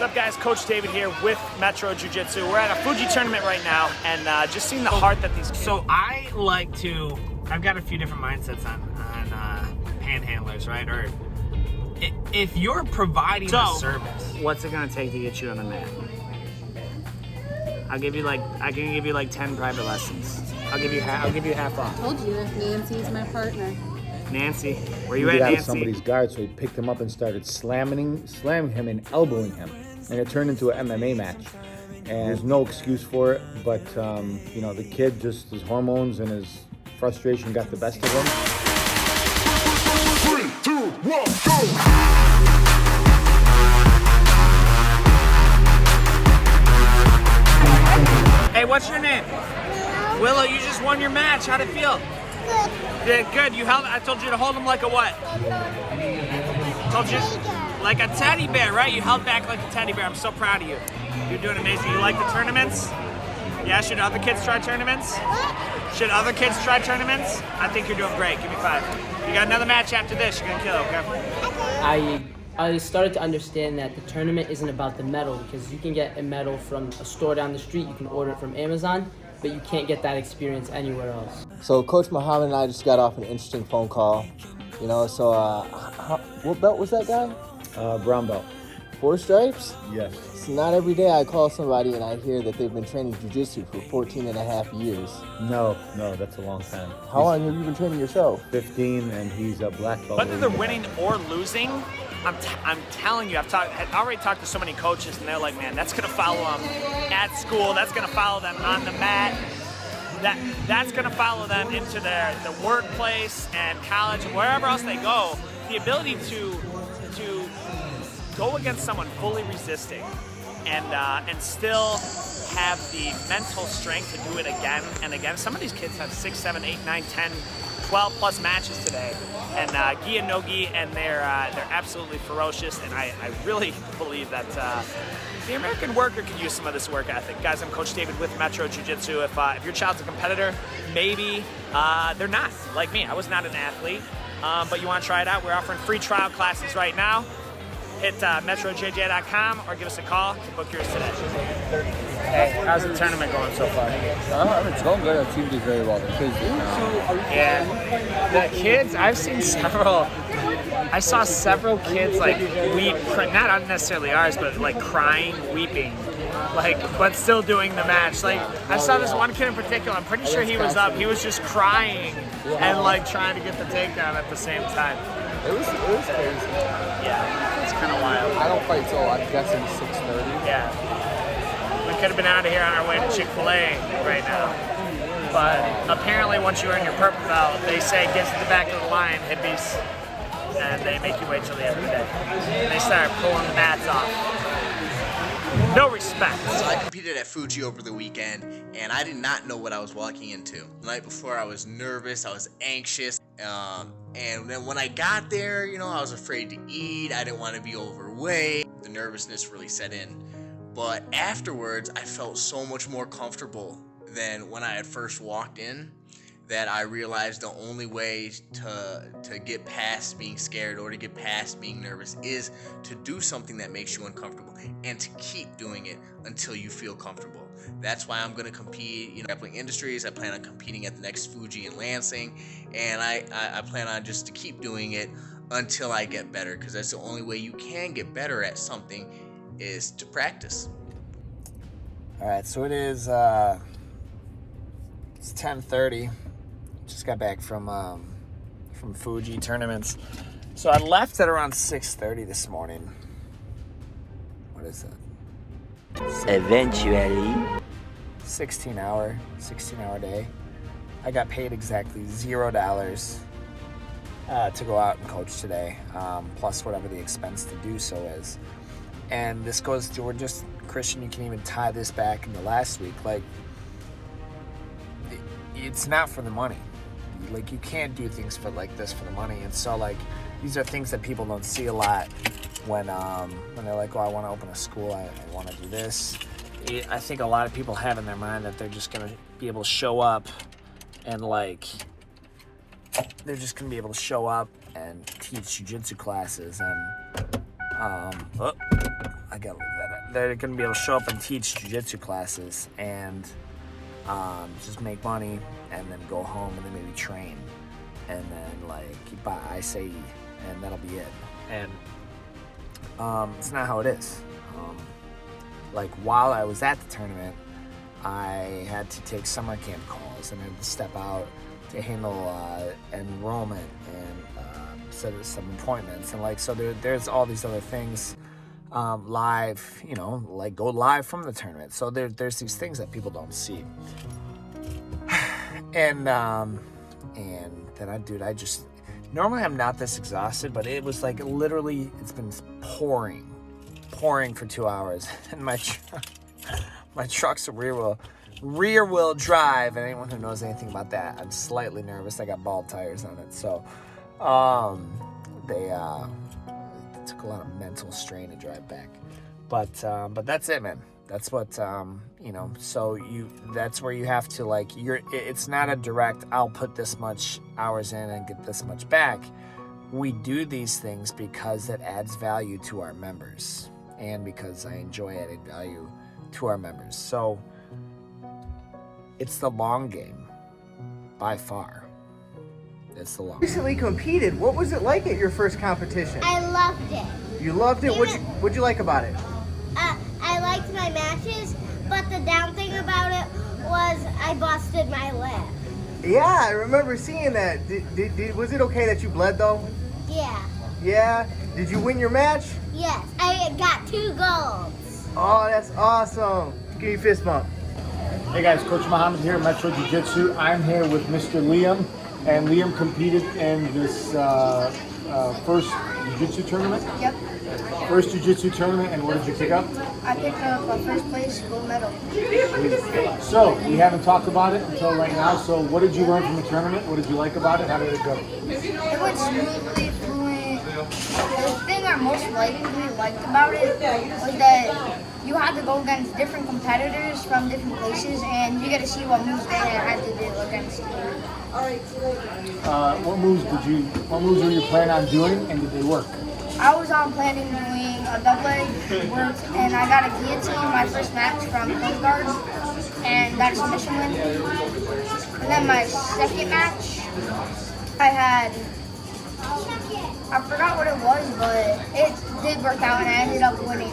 What's up, guys? Coach David here with Metro Jiu-Jitsu. We're at a Fuji tournament right now, and just seeing the heart that these kids... So I like to... I've got a few different mindsets on panhandlers, right? Or if you're providing a service... What's it going to take to get you on the mat? I can give you like 10 private lessons. I'll give you half off. I told you that Nancy's my partner. Nancy, where you at, Nancy? Out of somebody's guard, so he picked him up and started slamming him and elbowing him, and it turned into an MMA match. And there's no excuse for it, but you know, the kid, just his hormones and his frustration got the best of him. 3, 2, 1, go! Hey, what's your name? Willow, you just won your match. How'd it feel? Good. Good. You held. I told you to hold him like a what? Told you, like a teddy bear, right? You held back like a teddy bear. I'm so proud of you. You're doing amazing. You like the tournaments? Yeah. Should other kids try tournaments? Should other kids try tournaments? I think you're doing great. Give me 5. You got another match after this. You're gonna kill it, okay? I started to understand that the tournament isn't about the medal, because you can get a medal from a store down the street. You can order it from Amazon, but you can't get that experience anywhere else. So Coach Muhammad and I just got off an interesting phone call. You know, so what belt was that guy? Brown belt. 4 stripes? Yes. So not every day I call somebody and I hear that they've been training jiu-jitsu for 14 and a half years. No, that's a long time. How long have you been training yourself? 15, and he's a black belt. Whether they're winning or losing, I'm telling you, I've already talked to so many coaches, and they're like, man, that's gonna follow them at school. That's gonna follow them on the mat. That's gonna follow them into the workplace and college and wherever else they go. The ability to go against someone fully resisting and still have the mental strength to do it again and again. Some of these kids have 6, 7, 8, 9, 10, 12 plus matches today, and gi and no gi, and they're absolutely ferocious. And I really believe that the American worker could use some of this work ethic. Guys, I'm Coach David with Metro Jiu-Jitsu. If your child's a competitor, maybe they're not like me. I was not an athlete, but you want to try it out. We're offering free trial classes right now. Hit metrojj.com or give us a call to book yours today. Hey, how's the tournament going so far? It's going good. The team did very well. The kids did. Yeah, the kids, I've seen several. I saw several kids like weep, not necessarily ours, but like crying, weeping, like, but still doing the match. Like, I saw this one kid in particular. I'm pretty sure he was up. He was just crying and like trying to get the takedown at the same time. It was crazy. Yeah, it's kind of wild. I don't fight till I'm guessing 6:30. Yeah, we could have been out of here on our way to Chick-fil-A right now. But apparently once you earn your purple belt, they say get to the back of the line, hippies, and they make you wait till the end of the day. And they start pulling the mats off. No respect. So I competed at Fuji over the weekend, and I did not know what I was walking into. The night before, I was nervous, I was anxious, and then when I got there, you know, I was afraid to eat, I didn't want to be overweight. The nervousness really set in. But afterwards, I felt so much more comfortable than when I had first walked in, that I realized the only way to get past being scared or to get past being nervous is to do something that makes you uncomfortable and to keep doing it until you feel comfortable. That's why I'm going to compete in grappling industries. I plan on competing at the next Fuji in Lansing, and I plan on just to keep doing it until I get better, because that's the only way you can get better at something is to practice. All right, so it is it's 10:30. Just got back from Fuji tournaments. So I left at around 6:30 this morning. What is it? Eventually. 16-hour day. I got paid exactly $0 to go out and coach today, plus whatever the expense to do so is. And this goes to, we're just, Christian, you can even tie this back into last week. Like, it's not for the money. Like, you can't do things for like this for the money. And so, like, these are things that people don't see a lot when they're like, oh, I want to open a school, I want to do this. I think a lot of people have in their mind that they're just going to be able to show up and, like, they're just going to be able to show up and teach jiu-jitsu classes. And I got to leave that they're gonna be able to show up and teach jiu-jitsu classes and just make money and then go home and then maybe train and then like buy acai and that'll be it. And it's not how it is. Like while I was at the tournament, I had to take summer camp calls and I had to step out to handle enrollment and set some appointments and like so there's all these other things live, you know, like go live from the tournament. So there's these things that people don't see. And then I just normally I'm not this exhausted, but it was like literally it's been pouring for 2 hours and my truck's a rear wheel drive, and anyone who knows anything about that, I'm slightly nervous. I got bald tires on it, so it took a lot of mental strain to drive back. But that's it, man. That's what you know. So that's where you have to like it's not a direct. I'll put this much hours in and get this much back. We do these things because it adds value to our members, and because I enjoy adding value to our members. So it's the long game, by far. It's the long game. Recently competed. What was it like at your first competition? I loved it. You loved it? What'd you like about it? I liked my matches, but the down thing about it was I busted my lip. Yeah, I remember seeing that. Was it okay that you bled though? Yeah. Yeah? Did you win your match? Yes. I got 2 golds. Oh, that's awesome. Give me a fist bump. Hey guys, Coach Muhammad here, Metro Jiu-Jitsu. I'm here with Mr. Liam, and Liam competed in this first Jiu-Jitsu tournament. Yep. First Jiu-Jitsu tournament, and what did you pick up? I picked up a first place gold medal. So, we haven't talked about it until right now, so what did you learn from the tournament? What did you like about it? How did it go? It went smoothly, fluent. The thing I most liked about it was that you had to go against different competitors from different places, and you get to see what moves they had to do against you. What moves were you planning on doing, and did they work? I was planning doing a double leg work, and I got a guillotine my first match from Coast Guard, and got a submission win. And then my second match, I forgot what it was, but it did work out, and I ended up winning.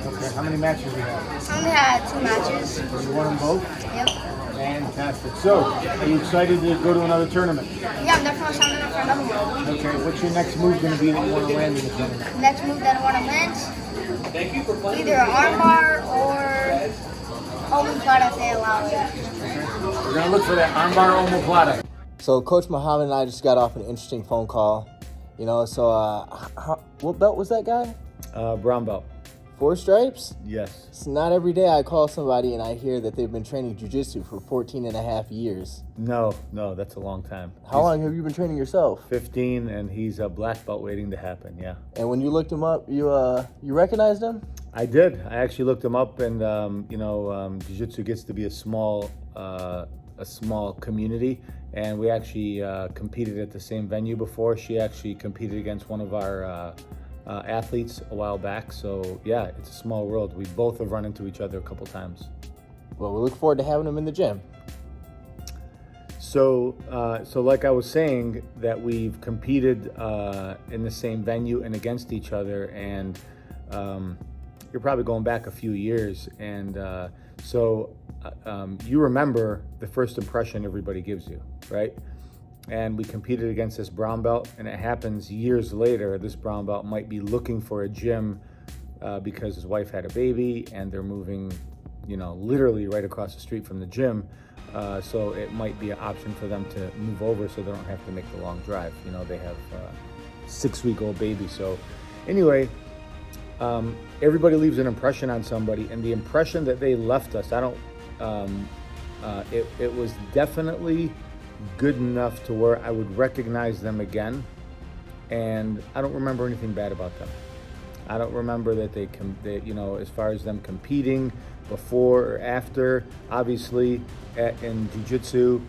Okay, how many matches did you have? I only had 2 matches. You won them both? Yep. Fantastic. So, are you excited to go to another tournament? Yeah, I'm definitely signing up for another one. Okay, what's your next move going to be that you want to land in the tournament? Next move that I want to land, either an armbar or omoplata if they allow it. Okay. We're going to look for that armbar omoplata. So Coach Muhammad and I just got off an interesting phone call. You know, so what belt was that guy? Brown belt. 4 stripes? Yes. It's not every day I call somebody and I hear that they've been training jiu-jitsu for 14 and a half years. No, that's a long time. How long have you been training yourself? 15, and he's a black belt waiting to happen, yeah. And when you looked him up, you recognized him? I did. I actually looked him up, and jiu-jitsu gets to be a small community, and we actually competed at the same venue before. She actually competed against one of our athletes a while back, so yeah, it's a small world. We both have run into each other a couple times. Well, we look forward to having him in the gym. So like I was saying, that we've competed in the same venue and against each other, and you're probably going back a few years, and you remember the first impression everybody gives you, right? And we competed against this brown belt, and it happens years later, this brown belt might be looking for a gym because his wife had a baby, and they're moving, literally right across the street from the gym. So it might be an option for them to move over so they don't have to make the long drive. They have a 6-week-old baby. So anyway, everybody leaves an impression on somebody, and the impression that they left us, it was definitely good enough to where I would recognize them again, and I don't remember anything bad about them. I don't remember that they as far as them competing before or after. Obviously, in jiu-jitsu,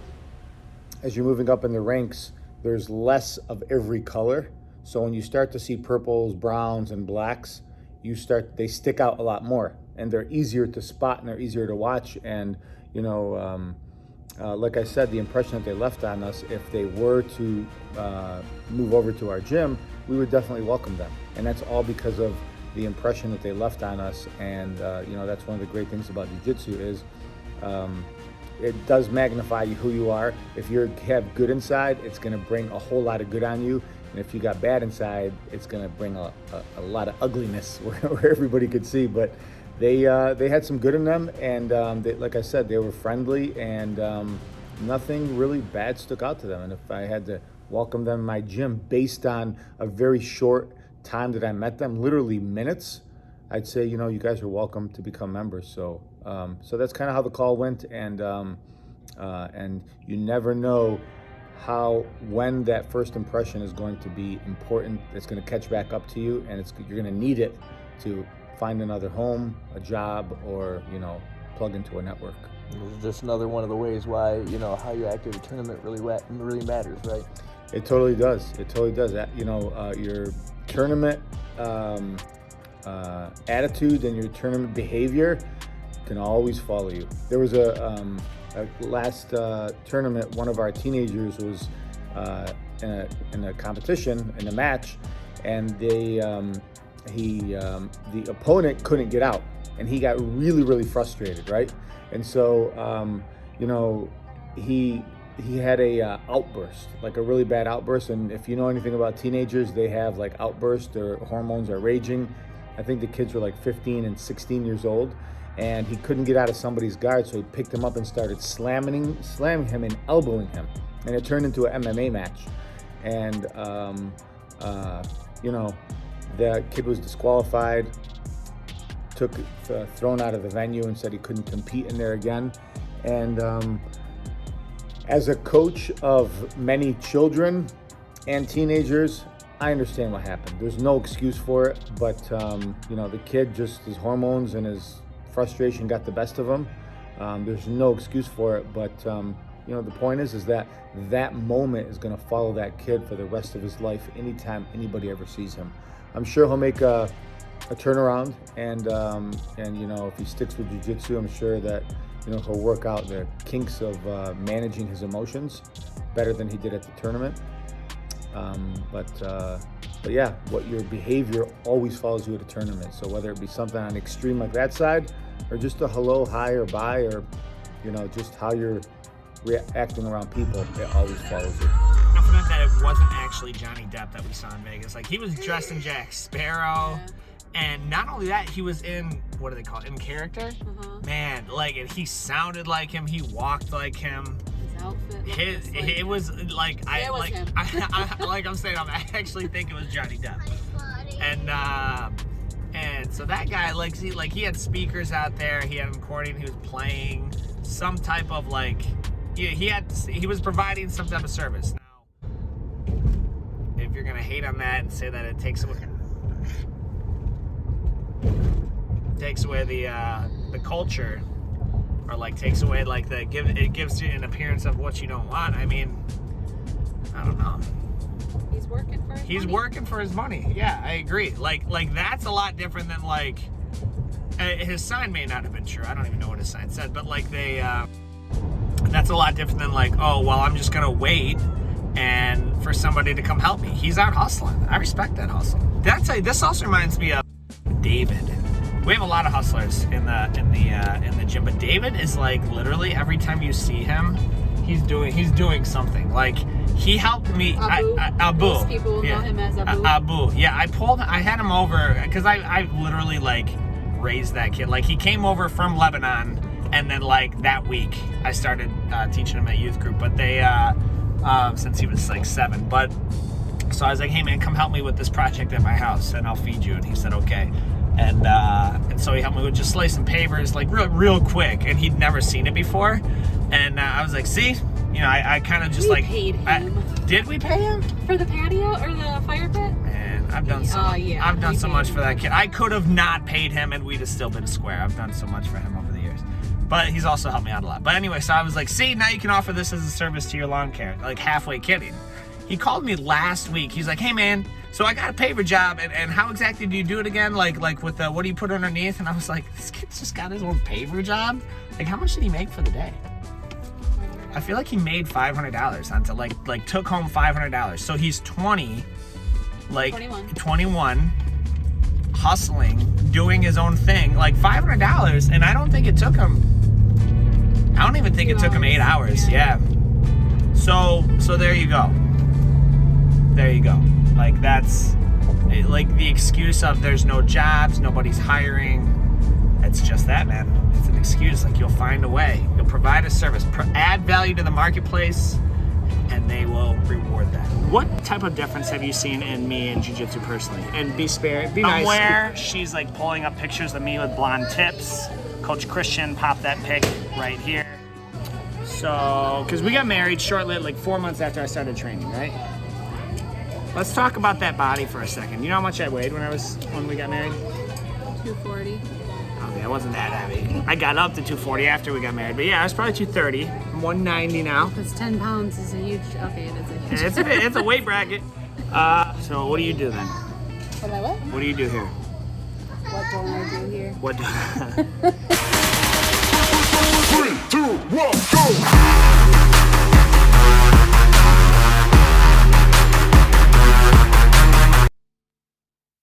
as you're moving up in the ranks, there's less of every color. So when you start to see purples, browns, and blacks, they stick out a lot more, and they're easier to spot and they're easier to watch. And like I said, the impression that they left on us, if they were to move over to our gym, we would definitely welcome them. And that's all because of the impression that they left on us. And that's one of the great things about jiu-jitsu is it does magnify who you are. If you have good inside, it's going to bring a whole lot of good on you. And if you got bad inside, it's going to bring a lot of ugliness where everybody could see. But they had some good in them, and like I said, they were friendly, and nothing really bad stuck out to them. And if I had to welcome them in my gym based on a very short time that I met them, literally minutes, I'd say, you guys are welcome to become members. So that's kind of how the call went, and you never know when that first impression is going to be important. It's going to catch back up to you, and you're going to need it to find another home, a job, or plug into a network. It's just another one of the ways why how you act at a tournament really matters, right? It totally does. It totally does. Your tournament attitude and your tournament behavior can always follow you. There was a last tournament, one of our teenagers was in a competition, in a match, and the opponent couldn't get out, and he got really, really frustrated, right? And so he had a outburst, like a really bad outburst. And if you know anything about teenagers, they have like outbursts, their hormones are raging. I think the kids were like 15 and 16 years old, and he couldn't get out of somebody's guard, so he picked him up and started slamming him and elbowing him, and it turned into an MMA match. And the kid was disqualified, thrown out of the venue, and said he couldn't compete in there again. And as a coach of many children and teenagers, I understand what happened. There's no excuse for it, but the kid, just his hormones and his frustration got the best of him. There's no excuse for it, but the point is that moment is going to follow that kid for the rest of his life anytime anybody ever sees him. I'm sure he'll make a turnaround, and if he sticks with jiu-jitsu, I'm sure that he'll work out the kinks of managing his emotions better than he did at the tournament. But yeah, what your behavior always follows you at a tournament. So whether it be something on extreme like that side, or just a hello, hi, or bye, or just how you're acting around people, it always follows you. Confident that it wasn't actually Johnny Depp that we saw in Vegas. Like, he was dressed in Jack Sparrow. Yeah. And not only that, he was in, what do they call it, in character? Man, like, and he sounded like him, he walked like him. His outfit. It was like, yeah, it was him. Like I'm saying, I actually think it was Johnny Depp. And so that guy, he had speakers out there, he had him recording, he was playing some type of he was providing some type of service. Now, if you're gonna hate on that and say that it takes away the culture, or takes away it gives you an appearance of what you don't want. I mean, I don't know. He's working for his money. Working for his money. Yeah, I agree. Like that's a lot different than his sign may not have been true. I don't even know what his sign said, but that's a lot different than oh well, I'm just gonna wait and for somebody to come help me. He's out hustling. I respect that hustle. This also reminds me of David. We have a lot of hustlers in the gym, but David is literally every time you see him, he's doing something. He helped me. Abu. Most people know him as Abu. Abu. Yeah, I had him over because I literally raised that kid. He came over from Lebanon, and then that week I started teaching him at youth group. But they since he was 7. But so I was like, hey man, come help me with this project at my house, and I'll feed you. And he said okay. And so he helped me with just slicing pavers real quick, and he'd never seen it before. And I was like, see, I kind of just paid him. Did we pay him for the patio or the fire pit? Man, I've done so much for that kid. I could have not paid him, and we'd have still been square. I've done so much for him over the years, but he's also helped me out a lot. But anyway, so I was like, see, now you can offer this as a service to your lawn care. Halfway kidding. He called me last week. He's like, hey man, so I got a paver job, and how exactly do you do it again? Like with the, what do you put underneath? And I was like, this kid's just got his own paver job? Like, how much did he make for the day? I feel like he made $500 onto, like took home $500. So he's 20, like 21, hustling, doing his own thing, like $500, and I don't think it took him, I don't even think it took him 8 hours, yeah. So there you go. There you go. Like, that's, like, the excuse of there's no jobs, nobody's hiring, it's just that, man. It's an excuse. Like, you'll find a way. You'll provide a service, add value to the marketplace, and they will reward that. What type of difference have you seen in me in jiu-jitsu personally? And be spared, be nice. Somewhere she's like pulling up pictures of me with blonde tips. Coach Christian popped that pic right here. So, because we got married shortly, like 4 months after I started training, right? Let's talk about that body for a second. You know how much I weighed when we got married? 240. Okay, I wasn't that heavy. I got up to 240 after we got married, but yeah, I was probably 230. I'm 190 now. Because 10 pounds is a huge, okay, it is a huge. It's a weight bracket. So what do you do then? What am I what? What do you do here? What don't I do here? What do 3, 2, 1, go!